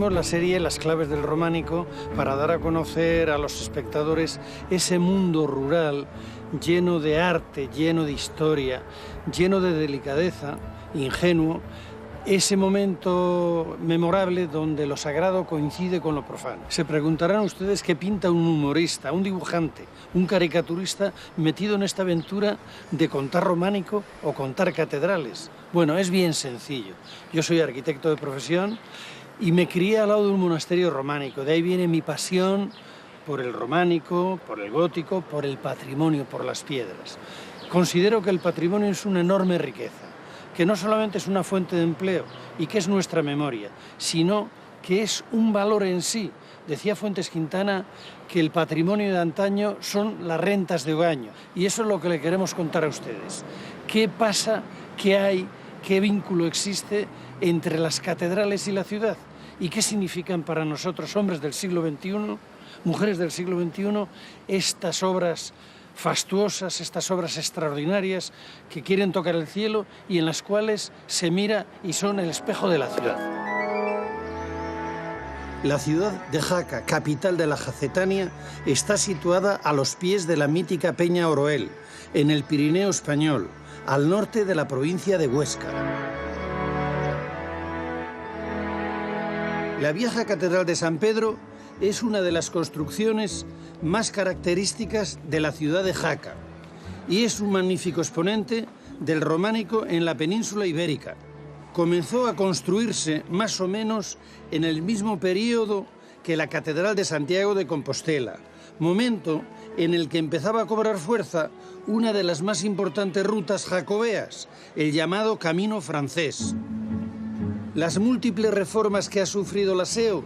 abrimos la serie Las claves del románico para dar a conocer a los espectadores ese mundo rural lleno de arte, lleno de historia, lleno de delicadeza, ingenuo, ese momento memorable donde lo sagrado coincide con lo profano. Se preguntarán ustedes qué pinta un humorista, un dibujante, un caricaturista metido en esta aventura de contar románico o contar catedrales. Bueno, es bien sencillo. Yo soy arquitecto de profesión y me crié al lado de un monasterio románico. De ahí viene mi pasión por el románico, por el gótico, por el patrimonio, por las piedras. Considero que el patrimonio es una enorme riqueza, que no solamente es una fuente de empleo y que es nuestra memoria, sino que es un valor en sí. Decía Fuentes Quintana que el patrimonio de antaño son las rentas de Ogaño, y eso es lo que le queremos contar a ustedes. ¿Qué pasa? ¿Qué hay? ¿Qué vínculo existe entre las catedrales y la ciudad? ¿Y qué significan para nosotros, hombres del siglo XXI, mujeres del siglo XXI, estas obras fastuosas, estas obras extraordinarias que quieren tocar el cielo y en las cuales se mira y son el espejo de la ciudad? La ciudad de Jaca, capital de la Jacetania, está situada a los pies de la mítica Peña Oroel, en el Pirineo español, al norte de la provincia de Huesca. La vieja Catedral de San Pedro es una de las construcciones más características de la ciudad de Jaca y es un magnífico exponente del románico en la península ibérica. Comenzó a construirse más o menos en el mismo periodo que la Catedral de Santiago de Compostela, momento en el que empezaba a cobrar fuerza una de las más importantes rutas jacobeas, el llamado Camino Francés. Las múltiples reformas que ha sufrido la SEO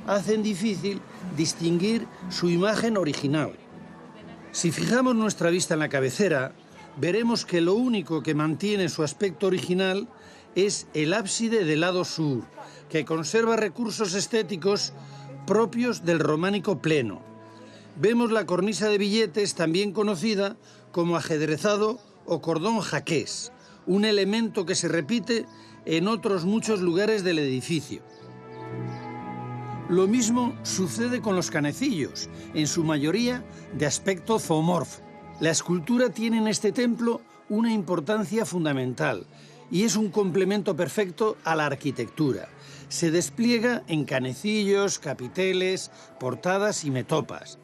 hacen difícil distinguir su imagen original. Si fijamos nuestra vista en la cabecera, veremos que lo único que mantiene su aspecto original es el ábside del lado sur, que conserva recursos estéticos propios del románico pleno. Vemos la cornisa de billetes, también conocida como ajedrezado o cordón jaqués, un elemento que se repite en otros muchos lugares del edificio. Lo mismo sucede con los canecillos, en su mayoría de aspecto zoomorfo. La escultura tiene en este templo una importancia fundamental y es un complemento perfecto a la arquitectura. Se despliega en canecillos, capiteles, portadas y metopas.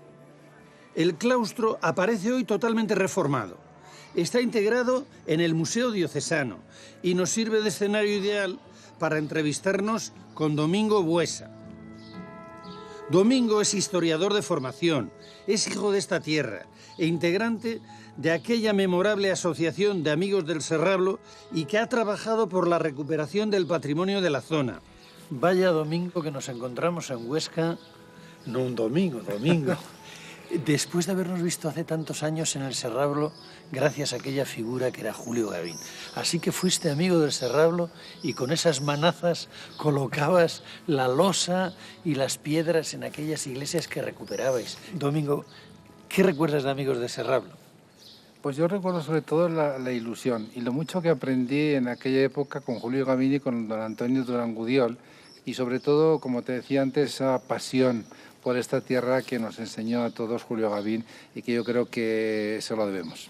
El claustro aparece hoy totalmente reformado. Está integrado en el Museo Diocesano y nos sirve de escenario ideal para entrevistarnos con Domingo Buesa. Domingo es historiador de formación, es hijo de esta tierra e integrante de aquella memorable asociación de amigos del Serrablo y que ha trabajado por la recuperación del patrimonio de la zona. Vaya domingo que nos encontramos en Huesca, no un domingo, después de habernos visto hace tantos años en el Serrablo, gracias a aquella figura que era Julio Gavín. Así que fuiste amigo del Serrablo y con esas manazas colocabas la losa y las piedras en aquellas iglesias que recuperabais. Domingo, ¿qué recuerdas de amigos del Serrablo? Pues yo recuerdo sobre todo la ilusión y lo mucho que aprendí en aquella época con Julio Gavín y con don Antonio Durán Gudiol y sobre todo, como te decía antes, esa pasión por esta tierra que nos enseñó a todos Julio Gavín y que yo creo que se lo debemos.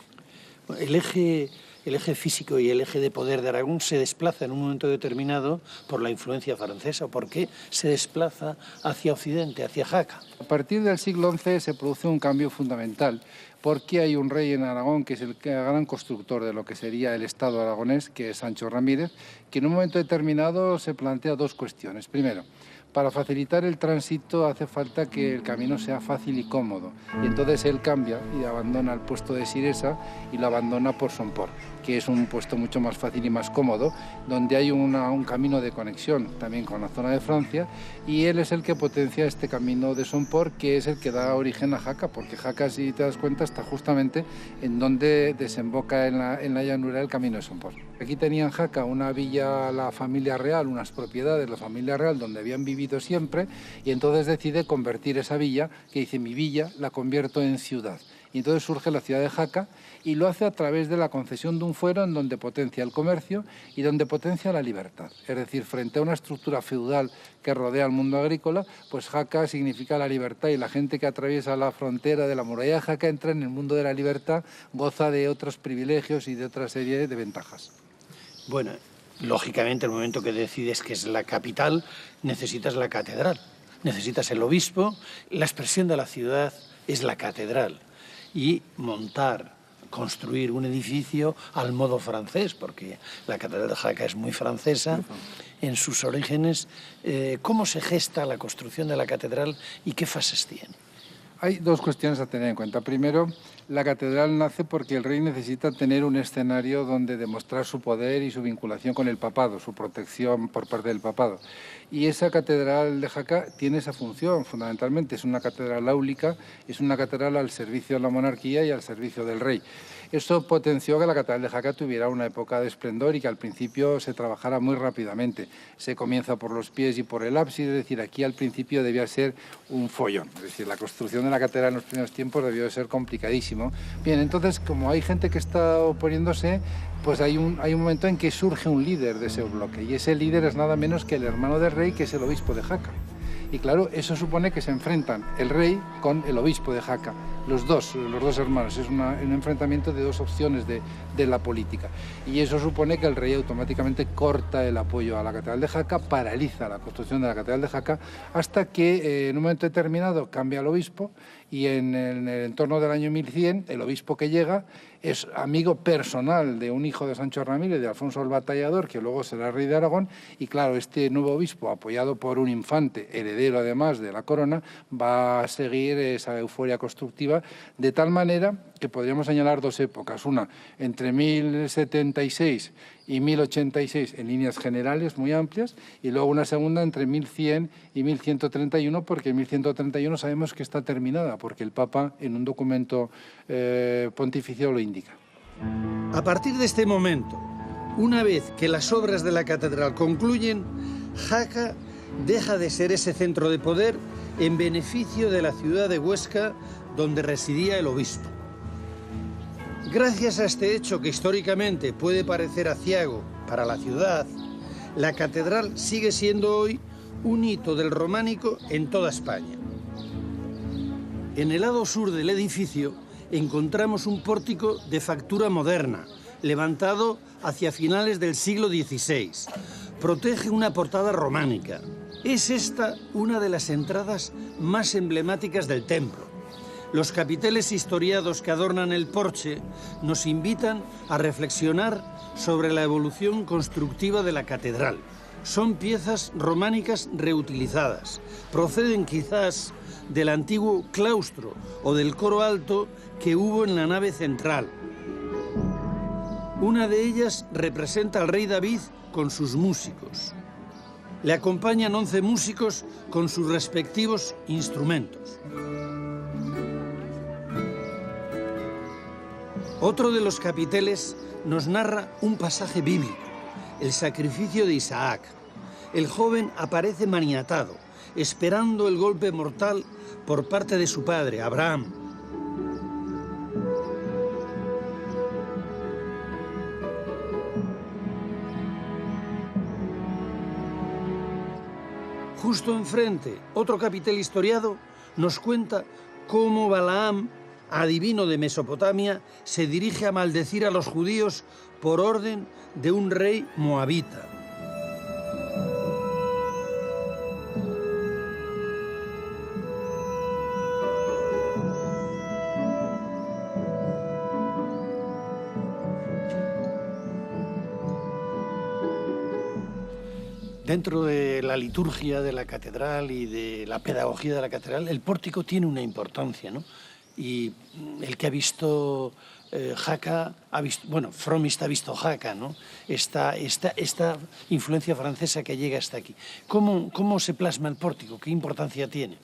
El eje físico y el eje de poder de Aragón se desplaza en un momento determinado por la influencia francesa. ¿Por qué se desplaza hacia Occidente, hacia Jaca? A partir del siglo XI se produce un cambio fundamental porque hay un rey en Aragón que es el gran constructor de lo que sería el Estado aragonés, que es Sancho Ramírez, que en un momento determinado se plantea dos cuestiones. Primero, para facilitar el tránsito hace falta que el camino sea fácil y cómodo. Y entonces él cambia y abandona el puesto de Siresa y lo abandona por Somport, que es un puesto mucho más fácil y más cómodo, donde hay un camino de conexión también con la zona de Francia, y él es el que potencia este camino de Somport, que es el que da origen a Jaca, porque Jaca, si te das cuenta, está justamente en donde desemboca en la llanura el camino de Somport. Aquí tenía en Jaca una villa la familia real, unas propiedades de la familia real donde habían vivido siempre, y entonces decide convertir esa villa, que dice: mi villa la convierto en ciudad. Y entonces surge la ciudad de Jaca y lo hace a través de la concesión de un fuero en donde potencia el comercio y donde potencia la libertad. Es decir, frente a una estructura feudal que rodea al mundo agrícola, pues Jaca significa la libertad y la gente que atraviesa la frontera de la muralla de Jaca entra en el mundo de la libertad, goza de otros privilegios y de otra serie de ventajas. Bueno, lógicamente, el momento que decides que es la capital, necesitas la catedral, necesitas el obispo, la expresión de la ciudad es la catedral. Y construir un edificio al modo francés, porque la catedral de Jaca es muy francesa en sus orígenes. ¿Cómo se gesta la construcción de la catedral y qué fases tiene? Hay dos cuestiones a tener en cuenta. Primero, la catedral nace porque el rey necesita tener un escenario donde demostrar su poder y su vinculación con el papado, su protección por parte del papado. Y esa catedral de Jaca tiene esa función, fundamentalmente. Es una catedral áulica, es una catedral al servicio de la monarquía y al servicio del rey. Esto potenció que la catedral de Jaca tuviera una época de esplendor y que al principio se trabajara muy rápidamente. Se comienza por los pies y por el ábside, es decir, aquí al principio debía ser un follón. Es decir, la construcción de la catedral en los primeros tiempos debió de ser complicadísimo. Bien, entonces, como hay gente que está oponiéndose, pues hay un momento en que surge un líder de ese bloque, y ese líder es nada menos que el hermano del rey, que es el obispo de Jaca. Y claro, eso supone que se enfrentan el rey con el obispo de Jaca, los dos hermanos. Es un enfrentamiento de dos opciones de la política. Y eso supone que el rey automáticamente corta el apoyo a la catedral de Jaca, paraliza la construcción de la catedral de Jaca, hasta que en un momento determinado cambia el obispo, y en el entorno del año 1100 el obispo que llega es amigo personal de un hijo de Sancho Ramírez, de Alfonso el Batallador, que luego será rey de Aragón, y claro, este nuevo obispo, apoyado por un infante, heredero además de la corona, va a seguir esa euforia constructiva, de tal manera que podríamos señalar dos épocas, una entre 1076 y 1086 en líneas generales muy amplias, y luego una segunda entre 1100 y 1131, porque en 1131 sabemos que está terminada, porque el Papa en un documento pontificio lo indica. A partir de este momento, una vez que las obras de la catedral concluyen, Jaca deja de ser ese centro de poder en beneficio de la ciudad de Huesca, donde residía el obispo. Gracias a este hecho, que históricamente puede parecer aciago para la ciudad, la catedral sigue siendo hoy un hito del románico en toda España. En el lado sur del edificio encontramos un pórtico de factura moderna, levantado hacia finales del siglo XVI. Protege una portada románica. Es esta una de las entradas más emblemáticas del templo. Los capiteles historiados que adornan el porche nos invitan a reflexionar sobre la evolución constructiva de la catedral. Son piezas románicas reutilizadas. Proceden quizás del antiguo claustro o del coro alto que hubo en la nave central. Una de ellas representa al rey David con sus músicos. Le acompañan 11 músicos con sus respectivos instrumentos. Otro de los capiteles nos narra un pasaje bíblico, el sacrificio de Isaac. El joven aparece maniatado, esperando el golpe mortal por parte de su padre, Abraham. Justo enfrente, otro capitel historiado nos cuenta cómo Balaam, adivino de Mesopotamia, se dirige a maldecir a los judíos por orden de un rey moabita. Dentro de la liturgia de la catedral y de la pedagogía de la catedral, el pórtico tiene una importancia, ¿no? Y el que ha visto Jaca, Fromist ha visto Jaca, ¿no? Esta influencia francesa que llega hasta aquí. ¿Cómo se plasma el pórtico? ¿Qué importancia tiene?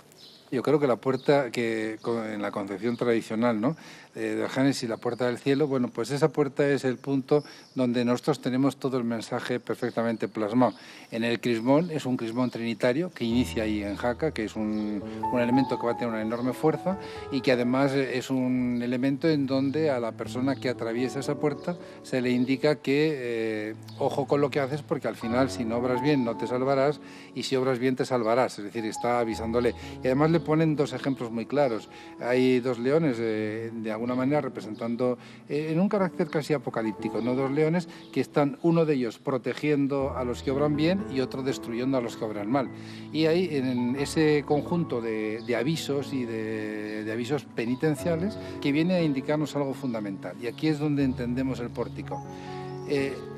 Yo creo que la puerta en la concepción tradicional, ¿no?, del Génesis, la puerta del cielo, bueno, pues esa puerta es el punto donde nosotros tenemos todo el mensaje perfectamente plasmado. En el crismón es un crismón trinitario que inicia ahí en Jaca, que es un elemento que va a tener una enorme fuerza y que además es un elemento en donde a la persona que atraviesa esa puerta se le indica que ojo con lo que haces, porque al final si no obras bien no te salvarás y si obras bien te salvarás, es decir, está avisándole. Y además le ponen dos ejemplos muy claros. Hay dos leones de alguna manera representando en un carácter casi apocalíptico, ¿no?, dos leones que están, uno de ellos protegiendo a los que obran bien y otro destruyendo a los que obran mal. Y ahí en ese conjunto de avisos y de avisos penitenciales que viene a indicarnos algo fundamental. Y aquí es donde entendemos el pórtico.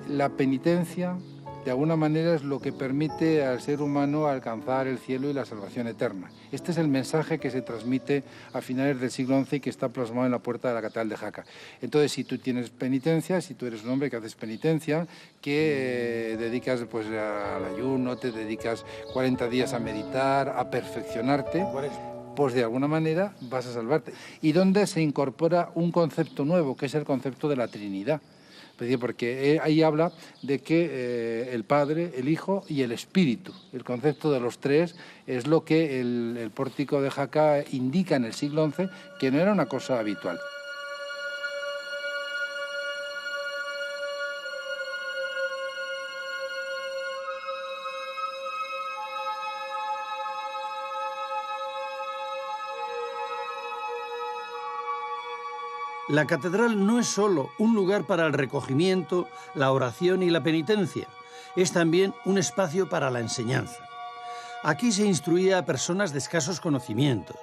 La penitencia, de alguna manera, es lo que permite al ser humano alcanzar el cielo y la salvación eterna. Este es el mensaje que se transmite a finales del siglo XI y que está plasmado en la puerta de la Catedral de Jaca. Entonces, si tú tienes penitencia, si tú eres un hombre que haces penitencia, que dedicas pues al ayuno, te dedicas 40 días a meditar, a perfeccionarte, pues de alguna manera vas a salvarte. Y donde se incorpora un concepto nuevo, que es el concepto de la Trinidad. Porque ahí habla de que el Padre, el Hijo y el Espíritu, el concepto de los tres, es lo que el pórtico de Jaca indica en el siglo XI, que no era una cosa habitual. La catedral no es solo un lugar para el recogimiento, la oración y la penitencia, es también un espacio para la enseñanza. Aquí se instruía a personas de escasos conocimientos,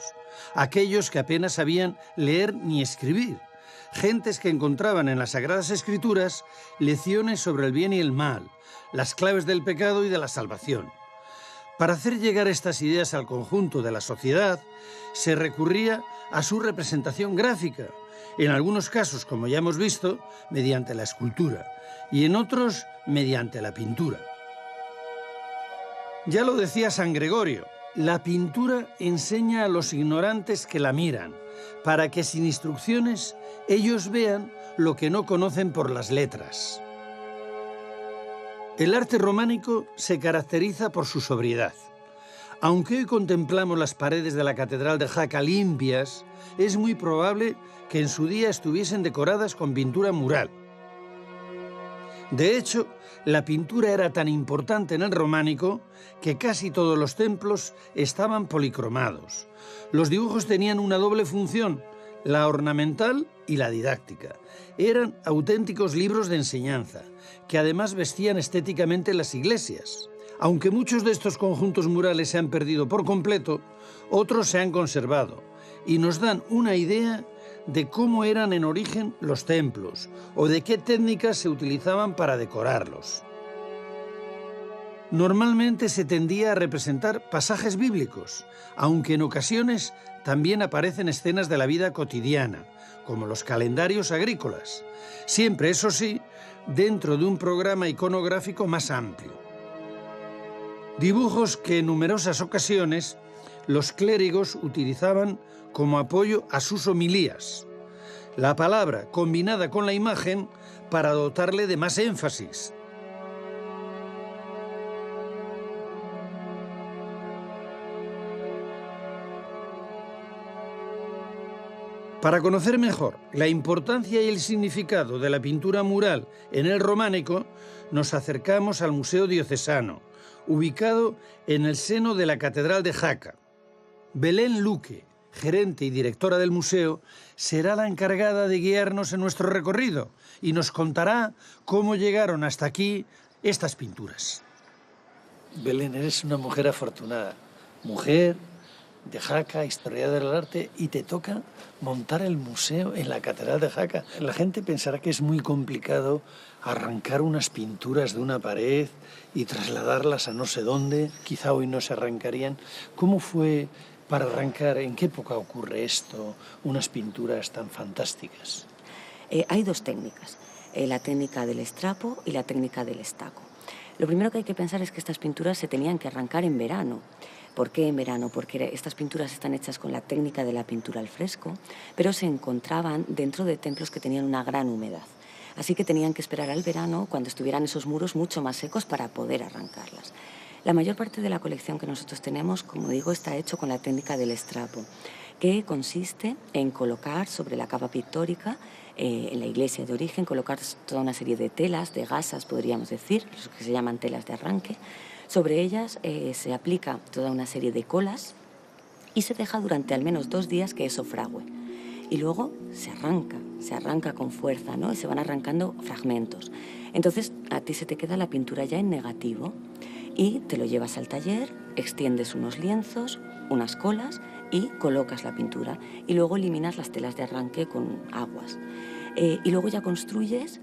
aquellos que apenas sabían leer ni escribir, gentes que encontraban en las Sagradas Escrituras lecciones sobre el bien y el mal, las claves del pecado y de la salvación. Para hacer llegar estas ideas al conjunto de la sociedad, se recurría a su representación gráfica, en algunos casos, como ya hemos visto, mediante la escultura, y en otros, mediante la pintura. Ya lo decía San Gregorio, la pintura enseña a los ignorantes que la miran, para que sin instrucciones ellos vean lo que no conocen por las letras. El arte románico se caracteriza por su sobriedad. Aunque hoy contemplamos las paredes de la Catedral de Jaca limpias, es muy probable que en su día estuviesen decoradas con pintura mural. De hecho, la pintura era tan importante en el románico que casi todos los templos estaban policromados. Los dibujos tenían una doble función, la ornamental y la didáctica. Eran auténticos libros de enseñanza, que además vestían estéticamente las iglesias. Aunque muchos de estos conjuntos murales se han perdido por completo, otros se han conservado y nos dan una idea de cómo eran en origen los templos o de qué técnicas se utilizaban para decorarlos. Normalmente se tendía a representar pasajes bíblicos, aunque en ocasiones también aparecen escenas de la vida cotidiana, como los calendarios agrícolas, siempre, eso sí, dentro de un programa iconográfico más amplio. Dibujos que en numerosas ocasiones los clérigos utilizaban como apoyo a sus homilías. La palabra combinada con la imagen para dotarle de más énfasis. Para conocer mejor la importancia y el significado de la pintura mural en el románico, nos acercamos al Museo Diocesano, ubicado en el seno de la Catedral de Jaca. Belén Luque, gerente y directora del museo, será la encargada de guiarnos en nuestro recorrido y nos contará cómo llegaron hasta aquí estas pinturas. Belén, eres una mujer afortunada, mujer de Jaca, historiadora del arte, y te toca montar el museo en la Catedral de Jaca. La gente pensará que es muy complicado arrancar unas pinturas de una pared y trasladarlas a no sé dónde, quizá hoy no se arrancarían. ¿Cómo fue para arrancar? ¿En qué época ocurre esto? Unas pinturas tan fantásticas. Hay dos técnicas, la técnica del estrapo y la técnica del estaco. Lo primero que hay que pensar es que estas pinturas se tenían que arrancar en verano, ¿Por qué en verano? Porque estas pinturas están hechas con la técnica de la pintura al fresco, pero se encontraban dentro de templos que tenían una gran humedad. Así que tenían que esperar al verano, cuando estuvieran esos muros mucho más secos, para poder arrancarlas. La mayor parte de la colección que nosotros tenemos, como digo, está hecho con la técnica del estrapo, que consiste en colocar sobre la capa pictórica, en la iglesia de origen, colocar toda una serie de telas, de gasas, podríamos decir, los que se llaman telas de arranque. Sobre ellas se aplica toda una serie de colas y se deja durante al menos 2 días que eso frague. Y luego se arranca con fuerza, ¿no? Y se van arrancando fragmentos. Entonces a ti se te queda la pintura ya en negativo y te lo llevas al taller, extiendes unos lienzos, unas colas y colocas la pintura. Y luego eliminas las telas de arranque con aguas. Y luego ya construyes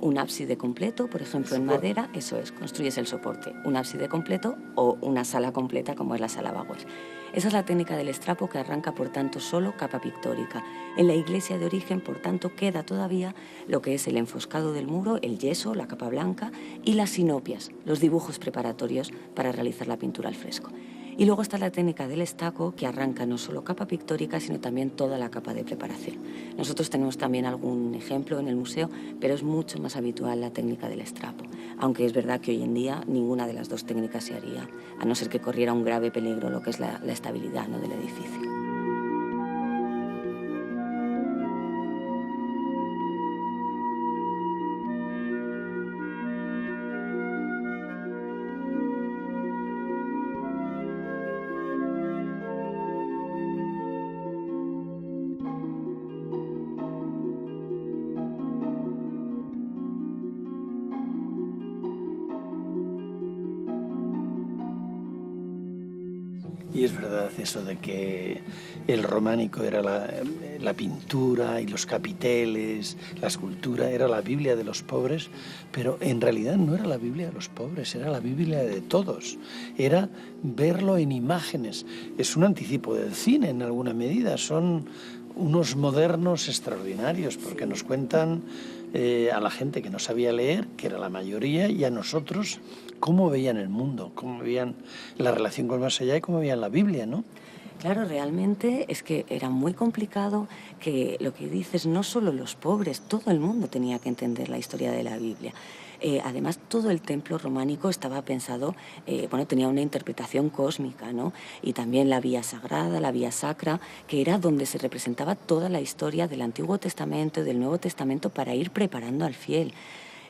un ábside completo, por ejemplo en madera, eso es, construyes el soporte, un ábside completo o una sala completa como es la sala Bagües. Esa es la técnica del estrapo, que arranca por tanto solo capa pictórica. En la iglesia de origen, por tanto, queda todavía lo que es el enfoscado del muro, el yeso, la capa blanca y las sinopias, los dibujos preparatorios para realizar la pintura al fresco. Y luego está la técnica del estaco, que arranca no solo capa pictórica, sino también toda la capa de preparación. Nosotros tenemos también algún ejemplo en el museo, pero es mucho más habitual la técnica del estrapo. Aunque es verdad que hoy en día ninguna de las dos técnicas se haría, a no ser que corriera un grave peligro lo que es la estabilidad, ¿no?, del edificio. Y es verdad eso de que el románico era la pintura y los capiteles, la escultura, era la Biblia de los pobres, pero en realidad no era la Biblia de los pobres, era la Biblia de todos. Era verlo en imágenes. Es un anticipo del cine en alguna medida, son unos modernos extraordinarios porque nos cuentan a la gente que no sabía leer, que era la mayoría, y a nosotros cómo veían el mundo, cómo veían la relación con el más allá y cómo veían la Biblia, ¿no? Claro, realmente es que era muy complicado, que lo que dices, no solo los pobres, todo el mundo tenía que entender la historia de la Biblia. Además, todo el templo románico estaba pensado, tenía una interpretación cósmica, ¿no? Y también la vía sagrada, la vía sacra, que era donde se representaba toda la historia del Antiguo Testamento y del Nuevo Testamento para ir preparando al fiel.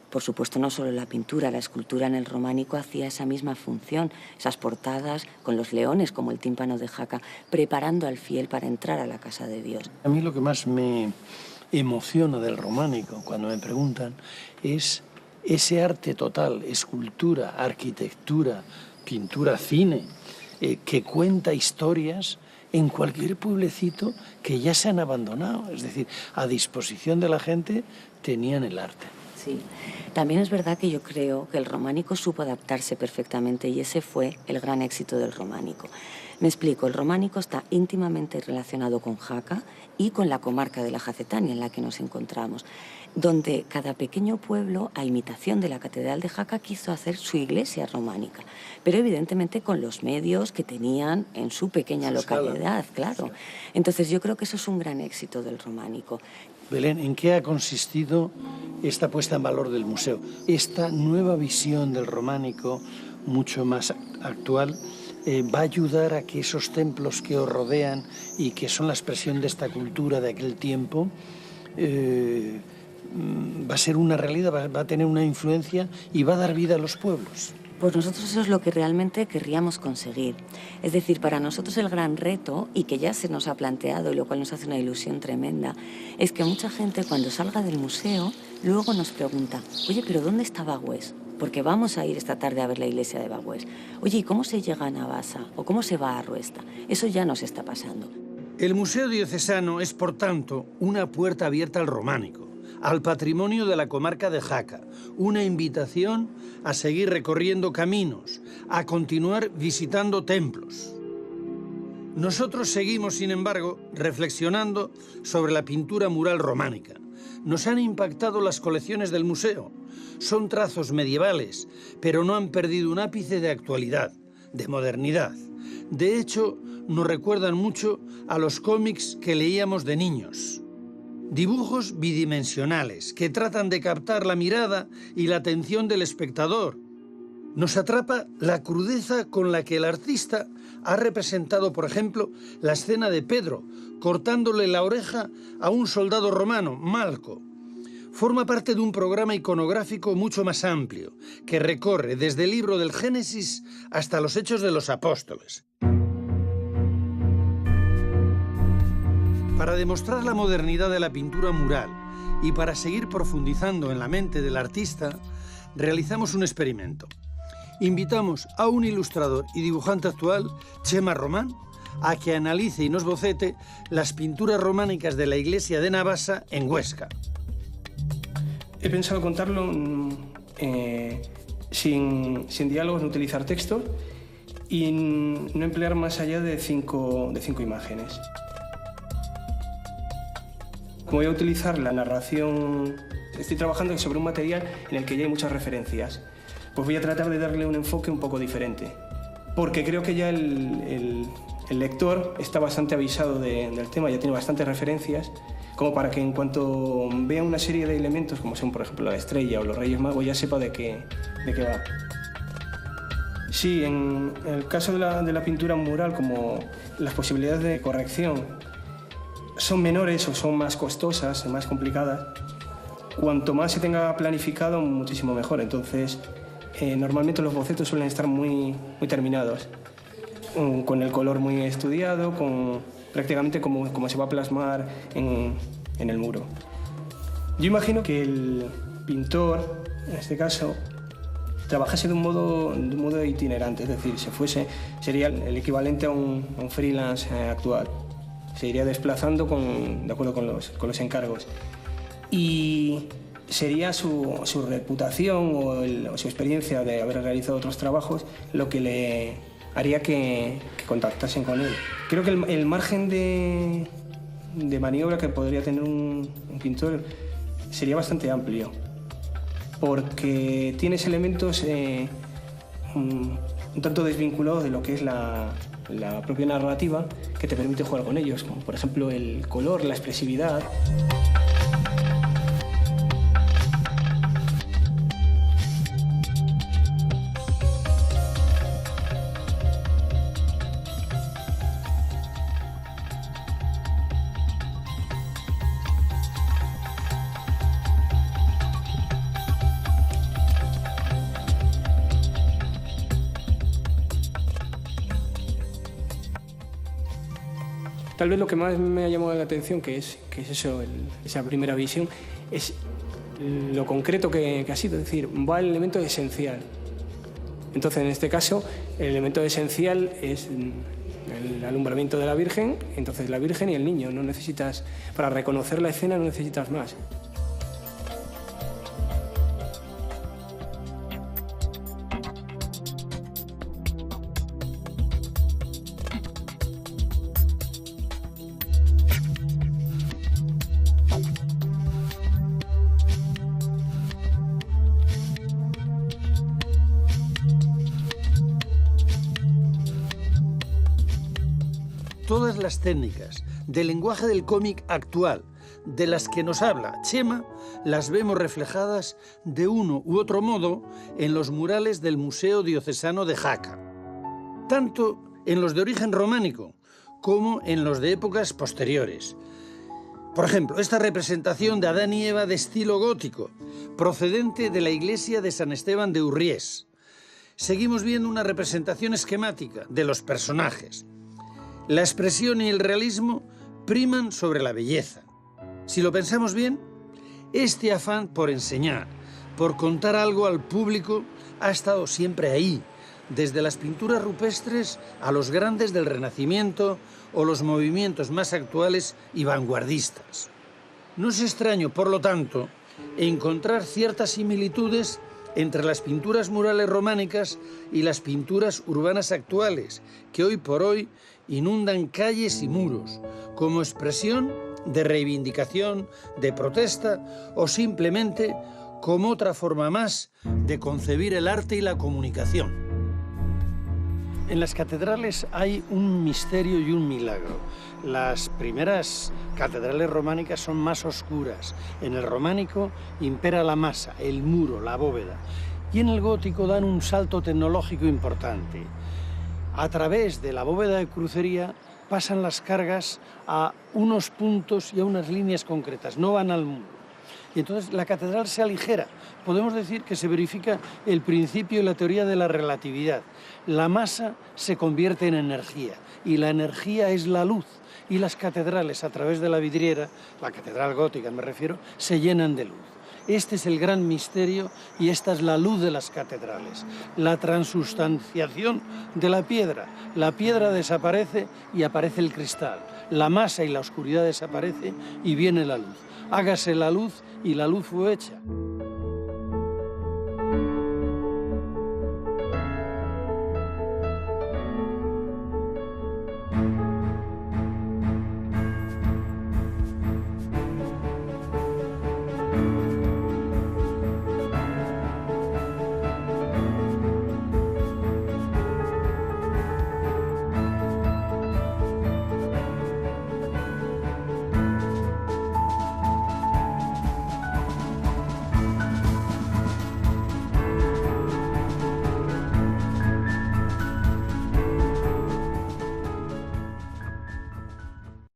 Por supuesto, no solo la pintura, la escultura en el románico hacía esa misma función, esas portadas con los leones, como el tímpano de Jaca, preparando al fiel para entrar a la casa de Dios. A mí lo que más me emociona del románico, cuando me preguntan, es ese arte total, escultura, arquitectura, pintura, cine, que cuenta historias en cualquier pueblecito que ya se han abandonado. Es decir, a disposición de la gente tenían el arte. Sí. También es verdad que yo creo que el románico supo adaptarse perfectamente y ese fue el gran éxito del románico. Me explico, el románico está íntimamente relacionado con Jaca y con la comarca de la Jacetania en la que nos encontramos, donde cada pequeño pueblo, a imitación de la Catedral de Jaca, quiso hacer su iglesia románica, pero evidentemente con los medios que tenían en su pequeña localidad, claro. Entonces yo creo que eso es un gran éxito del románico. Belén, ¿en qué ha consistido esta puesta en valor del museo? Esta nueva visión del románico, mucho más actual, va a ayudar a que esos templos que os rodean y que son la expresión de esta cultura de aquel tiempo, va a ser una realidad, va a tener una influencia y va a dar vida a los pueblos. Pues nosotros eso es lo que realmente querríamos conseguir. Es decir, para nosotros el gran reto, y que ya se nos ha planteado y lo cual nos hace una ilusión tremenda, es que mucha gente cuando salga del museo luego nos pregunta, oye, ¿pero dónde está Bagües? Porque vamos a ir esta tarde a ver la iglesia de Bagües. Oye, ¿y cómo se llega a Navasa? ¿O cómo se va a Ruesta? Eso ya nos está pasando. El Museo Diocesano es, por tanto, una puerta abierta al románico, al patrimonio de la comarca de Jaca, una invitación a seguir recorriendo caminos, a continuar visitando templos. Nosotros seguimos, sin embargo, reflexionando sobre la pintura mural románica. Nos han impactado las colecciones del museo. Son trazos medievales, pero no han perdido un ápice de actualidad, de modernidad. De hecho, nos recuerdan mucho a los cómics que leíamos de niños. Dibujos bidimensionales que tratan de captar la mirada y la atención del espectador. Nos atrapa la crudeza con la que el artista ha representado, por ejemplo, la escena de Pedro cortándole la oreja a un soldado romano, Malco. Forma parte de un programa iconográfico mucho más amplio, que recorre desde el libro del Génesis hasta los Hechos de los Apóstoles. Para demostrar la modernidad de la pintura mural y para seguir profundizando en la mente del artista, realizamos un experimento. Invitamos a un ilustrador y dibujante actual, Chema Román, a que analice y nos bocete las pinturas románicas de la iglesia de Navassa en Huesca. He pensado contarlo sin diálogos, no utilizar textos y no emplear más allá de cinco imágenes. Como voy a utilizar la narración, estoy trabajando sobre un material en el que ya hay muchas referencias, pues voy a tratar de darle un enfoque un poco diferente, porque creo que ya el lector está bastante avisado del tema, ya tiene bastantes referencias, como para que en cuanto vea una serie de elementos, como son por ejemplo la estrella o los Reyes Magos, ya sepa de qué va. Sí, en el caso de la pintura mural, como las posibilidades de corrección son menores o son más costosas, más complicadas, cuanto más se tenga planificado, muchísimo mejor. Entonces, normalmente los bocetos suelen estar muy terminados, con el color muy estudiado, prácticamente como se va a plasmar en el muro. Yo imagino que el pintor, en este caso, trabajase de un modo itinerante, es decir, sería el equivalente a un freelance actual. Se iría desplazando de acuerdo con los encargos. Y sería su reputación o su experiencia de haber realizado otros trabajos lo que le haría que contactasen con él. Creo que el margen de maniobra que podría tener un pintor sería bastante amplio, porque tienes elementos un tanto desvinculados de lo que es la propia narrativa, que te permite jugar con ellos, como por ejemplo el color, la expresividad. Tal vez lo que más me ha llamado la atención, que es eso, esa primera visión, es lo concreto que ha sido, es decir, va el elemento esencial. Entonces, en este caso, el elemento esencial es el alumbramiento de la Virgen, entonces la Virgen y el niño. No necesitas, para reconocer la escena no necesitas más. Todas las técnicas del lenguaje del cómic actual de las que nos habla Chema las vemos reflejadas de uno u otro modo en los murales del Museo Diocesano de Jaca, tanto en los de origen románico como en los de épocas posteriores. Por ejemplo, esta representación de Adán y Eva de estilo gótico, procedente de la iglesia de San Esteban de Urries. Seguimos viendo una representación esquemática de los personajes. La expresión y el realismo priman sobre la belleza. Si lo pensamos bien, este afán por enseñar, por contar algo al público, ha estado siempre ahí, desde las pinturas rupestres a los grandes del Renacimiento o los movimientos más actuales y vanguardistas. No es extraño, por lo tanto, encontrar ciertas similitudes entre las pinturas murales románicas y las pinturas urbanas actuales, que hoy por hoy inundan calles y muros, como expresión de reivindicación, de protesta o simplemente como otra forma más de concebir el arte y la comunicación. En las catedrales hay un misterio y un milagro. Las primeras catedrales románicas son más oscuras. En el románico impera la masa, el muro, la bóveda. Y en el gótico dan un salto tecnológico importante. A través de la bóveda de crucería pasan las cargas a unos puntos y a unas líneas concretas, no van al muro. Y entonces la catedral se aligera. Podemos decir que se verifica el principio y la teoría de la relatividad. La masa se convierte en energía y la energía es la luz. Y las catedrales, a través de la vidriera, la catedral gótica me refiero, se llenan de luz. Este es el gran misterio y esta es la luz de las catedrales. La transustanciación de la piedra. La piedra desaparece y aparece el cristal. La masa y la oscuridad desaparece y viene la luz. Hágase la luz y la luz fue hecha.